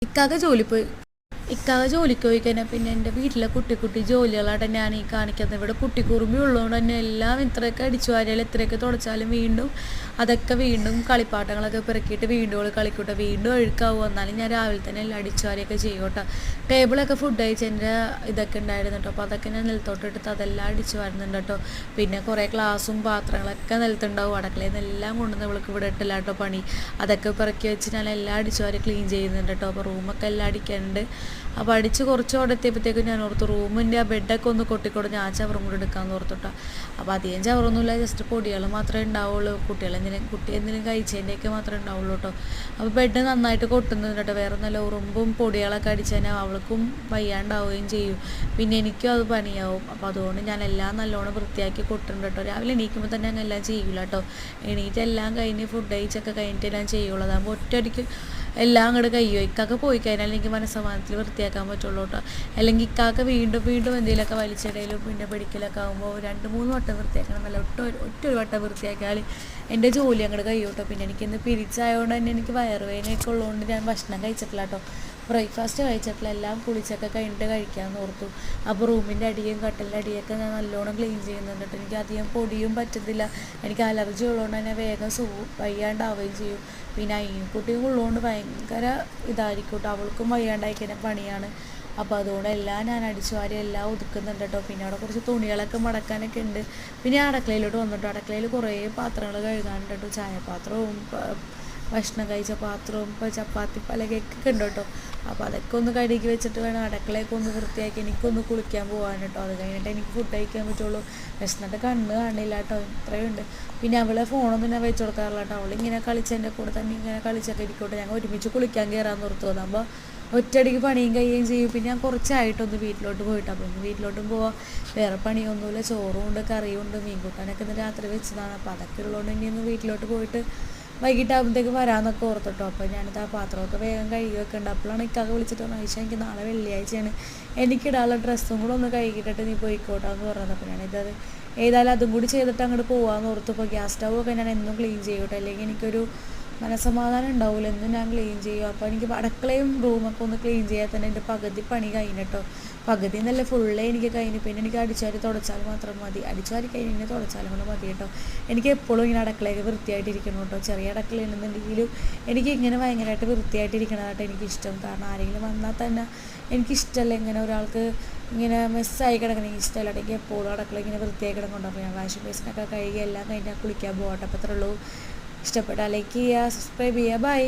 ഇക്കാക്ക ജോലിക്ക് പോയി കഴിഞ്ഞാൽ പിന്നെ എൻ്റെ വീട്ടിലെ കുട്ടി ജോലികളായിട്ട് ഞാൻ ഈ കാണിക്കുന്നത്. ഇവിടെ കുട്ടിക്കുറുമ്പി ഉള്ളതുകൊണ്ട് തന്നെ എല്ലാം ഇത്രയൊക്കെ അടിച്ചു വാരിയാലും എത്രയൊക്കെ തുടച്ചാലും വീണ്ടും അതൊക്കെ വീണ്ടും കളിപ്പാട്ടങ്ങളൊക്കെ പെറുക്കിയിട്ട് വീണ്ടും കളിക്കൂട്ടെ, വീണ്ടും അഴുക്കാവും. എന്നാലും ഞാൻ രാവിലെ തന്നെ എല്ലാം അടിച്ചു വാരിയൊക്കെ ചെയ്യും കേട്ടോ. ടേബിളൊക്കെ ഫുഡ് കഴിച്ചതിൻ്റെ ഇതൊക്കെ ഉണ്ടായിരുന്നു കേട്ടോ. അപ്പോൾ അതൊക്കെ ഞാൻ നിലത്തോട്ടെടുത്ത് അതെല്ലാം അടിച്ചു വാരുന്നുണ്ട് കേട്ടോ. പിന്നെ കുറേ ഗ്ലാസും പാത്രങ്ങളൊക്കെ നിലത്തുണ്ടാവും. അടുക്കളയിൽ നിന്നെല്ലാം കൊണ്ടുവന്ന് ഇവൾക്ക് ഇവിടെ ഇട്ടില്ല കേട്ടോ പണി. അതൊക്കെ പെറുക്കി വെച്ച് ഞാൻ എല്ലാം അടിച്ചു വാരി ക്ലീൻ ചെയ്യുന്നുണ്ട് കേട്ടോ. അപ്പോൾ റൂമൊക്കെ എല്ലാം അടിക്കാനുണ്ട്. അപ്പോൾ അടിച്ച് കുറച്ചോടെ എത്തിയപ്പോഴത്തേക്കും ഞാൻ ഓർത്തു റൂമിൻ്റെ ആ ബെഡൊക്കെ ഒന്ന് കൊട്ടിക്കൊടുത്ത് ഞാൻ ചവറും കൂടെ എടുക്കാമെന്ന് ഓർത്തിട്ടാ. അപ്പോൾ അധികം ചവറൊന്നുമില്ല, ജസ്റ്റ് പൊടികൾ മാത്രമേ ഉണ്ടാവുള്ളൂ. കുട്ടി എന്തെങ്കിലും കഴിച്ചതിൻ്റെയൊക്കെ മാത്രമേ ഉണ്ടാവുള്ളൂ കേട്ടോ. അപ്പോൾ ബെഡ് നന്നായിട്ട് കൊട്ടുന്നുണ്ട് കേട്ടോ. വേറെ നല്ല ഉറുമ്പും പൊടികളൊക്കെ അടിച്ച് കഴിഞ്ഞാൽ അവൾക്കും വയ്യാണ്ടാവുകയും ചെയ്യും, പിന്നെ എനിക്കും അത് പണിയാവും. അപ്പോൾ അതുകൊണ്ട് ഞാൻ എല്ലാം നല്ലോണം വൃത്തിയാക്കി കൊട്ടുന്നുണ്ട് കേട്ടോ. രാവിലെ എണീക്കുമ്പോൾ തന്നെ അങ്ങ് എല്ലാം ചെയ്യില്ല കേട്ടോ. എണീറ്റ് എല്ലാം കഴിഞ്ഞ് ഫുഡ് കഴിച്ചൊക്കെ കഴിഞ്ഞിട്ട് എല്ലാം ചെയ്യുള്ളൂ. അതാകുമ്പോൾ ഒറ്റയടിക്ക് എല്ലാം അങ്ങോട്ട് കഴിയുമോ. ഇക്കാക്ക പോയി കഴിഞ്ഞാൽ എനിക്ക് മനസ്സമാനത്തിൽ വൃത്തിയാക്കാൻ പറ്റുള്ളൂ കേട്ടോ. അല്ലെങ്കിൽ ഇക്കാക്ക വീണ്ടും എന്തെങ്കിലുമൊക്കെ വലിച്ചിടയിലും പിന്നെ പിടിക്കലൊക്കെ ആകുമ്പോൾ 2-3 വട്ടം വൃത്തിയാക്കണം. നല്ല ഒറ്റൊരു വട്ടം വൃത്തിയാക്കിയാൽ എൻ്റെ ജോലി അങ്ങോട്ട് കഴിയും കേട്ടോ. പിന്നെ എനിക്കിന്ന് പിരിച്ചായതുകൊണ്ട് തന്നെ എനിക്ക് വയറുവേദനയൊക്കെ ഉള്ളതുകൊണ്ട് ഞാൻ ഭക്ഷണം കഴിച്ചിട്ടില്ല കേട്ടോ. ബ്രേക്ക്ഫാസ്റ്റ് കഴിച്ചിട്ടില്ല, എല്ലാം കുളിച്ചൊക്കെ കഴിഞ്ഞിട്ട് കഴിക്കാമെന്ന് ഓർത്തു. അപ്പോൾ റൂമിൻ്റെ അടിയും കട്ടലിൻ്റെ അടിയൊക്കെ ഞാൻ നല്ലോണം ക്ലീൻ ചെയ്യുന്നുണ്ട് കേട്ടോ. എനിക്ക് അധികം പൊടിയും പറ്റുന്നില്ല, എനിക്ക് അലർജി ഉള്ളതുകൊണ്ട് തന്നെ വേഗം വയ്യാണ്ടാവുകയും ചെയ്യും. പിന്നെ കുട്ടിയും ഉള്ളതുകൊണ്ട് ഭയങ്കര ഇതായിരിക്കും കേട്ടോ. അവൾക്കും വയ്യാണ്ടായിക്കുന്ന പണിയാണ്. അപ്പോൾ അതുകൊണ്ട് എല്ലാം ഞാൻ അടിച്ചു വാരി എല്ലാം ഒതുക്കുന്നുണ്ട് കേട്ടോ. പിന്നെ അവിടെ കുറച്ച് തുണികളൊക്കെ മടക്കാനൊക്കെ ഉണ്ട്. പിന്നെ അടുക്കളയിലോട്ട് വന്നിട്ടോ. അടുക്കളയിൽ കുറേ പാത്രങ്ങൾ കഴുകാനുണ്ട് കേട്ടോ. ചായപാത്രവും ഭക്ഷണം കഴിച്ച പാത്രവും ചപ്പാത്തി പലകയൊക്കെ ഉണ്ട് കേട്ടോ. അപ്പോൾ അതൊക്കെ ഒന്ന് കഴുകി വെച്ചിട്ട് വേണം അടുക്കളയൊക്കെ ഒന്ന് വൃത്തിയാക്കി എനിക്കൊന്ന് കുളിക്കാൻ പോകാൻ കേട്ടോ. അത് കഴിഞ്ഞിട്ട് എനിക്ക് ഫുഡ് കഴിക്കാൻ പറ്റുള്ളൂ. വിശന്നിട്ട് കണ്ണ് കാണില്ല കേട്ടോ, ഇത്രയുണ്ട്. പിന്നെ അവളെ ഫോണൊന്നും ഞാൻ വെച്ച് കൊടുക്കാറില്ല കേട്ടോ. അവളിങ്ങനെ കളിച്ചതിൻ്റെ കൂടെ തന്നെ ഇങ്ങനെ കളിച്ചൊക്കെ ഇരിക്കട്ടെ. ഞങ്ങൾ ഒരുമിച്ച് കുളിക്കാൻ കയറാൻ നിർത്തുക. അതാകുമ്പോൾ ഒറ്റയടിക്ക് പണിയും കഴിയുകയും ചെയ്യും. പിന്നെ ഞാൻ കുറച്ചായിട്ടൊന്ന് വീട്ടിലോട്ട് പോയിട്ട്, അപ്പോൾ ഒന്ന് വീട്ടിലോട്ടും പോവാം. വേറെ പണിയൊന്നുമില്ല, ചോറും ഉണ്ട് കറിയും ഉണ്ട്, മീൻ കൂട്ടാനൊക്കെ ഇന്ന് രാത്രി വെച്ചതാണ്. അപ്പോൾ അതൊക്കെ ഉള്ളതുകൊണ്ട് ഇനി ഒന്ന് വീട്ടിലോട്ട് പോയിട്ട് വൈകിട്ടാകുമ്പോഴത്തേക്ക് വരാമെന്നൊക്കെ ഓർത്തിട്ടോ. അപ്പോൾ ഞാനിത് ആ പാത്രമൊക്കെ വേഗം കഴുകി വെക്കുന്നുണ്ട്. അപ്പോഴാണ് ഇക്കാക്ക വിളിച്ചിട്ട് ആയിഷ എനിക്ക് നാളെ വെള്ളിയാഴ്ചയാണ്, എനിക്കിടാനുള്ള ഡ്രസ്സും കൂടെ ഒന്ന് കഴുകിയിട്ടിട്ട് നീ പോയിക്കോട്ടാന്ന് പറഞ്ഞത്. അപ്പോൾ ഞാനിതത് ഏതായാലും അതും കൂടി ചെയ്തിട്ട് അങ്ങോട്ട് പോകാമെന്ന് ഓർത്തു. ഇപ്പോൾ ഗ്യാസ് സ്റ്റൗവൊക്കെ ഞാൻ എന്നും ക്ലീൻ ചെയ്യട്ടെ, അല്ലെങ്കിൽ എനിക്കൊരു മനസ്സമാധാനം ഉണ്ടാവില്ല. എന്നും ഞാൻ ക്ലീൻ ചെയ്യും. അപ്പോൾ എനിക്ക് അടുക്കളയും റൂമൊക്കെ ഒന്ന് ക്ലീൻ ചെയ്യാൻ തന്നെ എൻ്റെ പകുതി പണി കഴിഞ്ഞിട്ടോ. പകുതി എന്നല്ല, ഫുള്ളേ എനിക്ക് കഴിഞ്ഞു. പിന്നെ എനിക്ക് അടിച്ചുവാരി തുടച്ചാൽ മാത്രം മതി. അടിച്ചുവാരി കഴിഞ്ഞ് തുടച്ചാലും കൂടെ മതി കേട്ടോ. എനിക്ക് എപ്പോഴും ഇങ്ങനെ അടുക്കളയൊക്കെ വൃത്തിയായിട്ടിരിക്കണം കേട്ടോ. ചെറിയ അടുക്കളയുണ്ടെന്നുണ്ടെങ്കിലും എനിക്ക് ഇങ്ങനെ ഭയങ്കരമായിട്ട് വൃത്തിയായിട്ടിരിക്കണതായിട്ട് എനിക്കിഷ്ടം. കാരണം ആരെങ്കിലും വന്നാൽ തന്നെ എനിക്കിഷ്ടമല്ല ഇങ്ങനെ ഒരാൾക്ക് ഇങ്ങനെ മെസ്സായി കിടക്കണം, ഇഷ്ടമല്ല. എനിക്ക് എപ്പോഴും അടുക്കള ഇങ്ങനെ വൃത്തിയായി കിടക്കുന്നുണ്ട്. അപ്പോൾ ഞാൻ വാഷിംഗ് ബേസിനൊക്കെ കഴുകി എല്ലാം കഴിഞ്ഞാൽ കുളിക്കാൻ പോകട്ടെ. അപ്പോൾ അത്രേ ഉള്ളൂ. ഇഷ്ടപ്പെട്ടാൽ ലൈക്ക് ചെയ്യുക, സബ്സ്ക്രൈബ് ചെയ്യുക. ബൈ.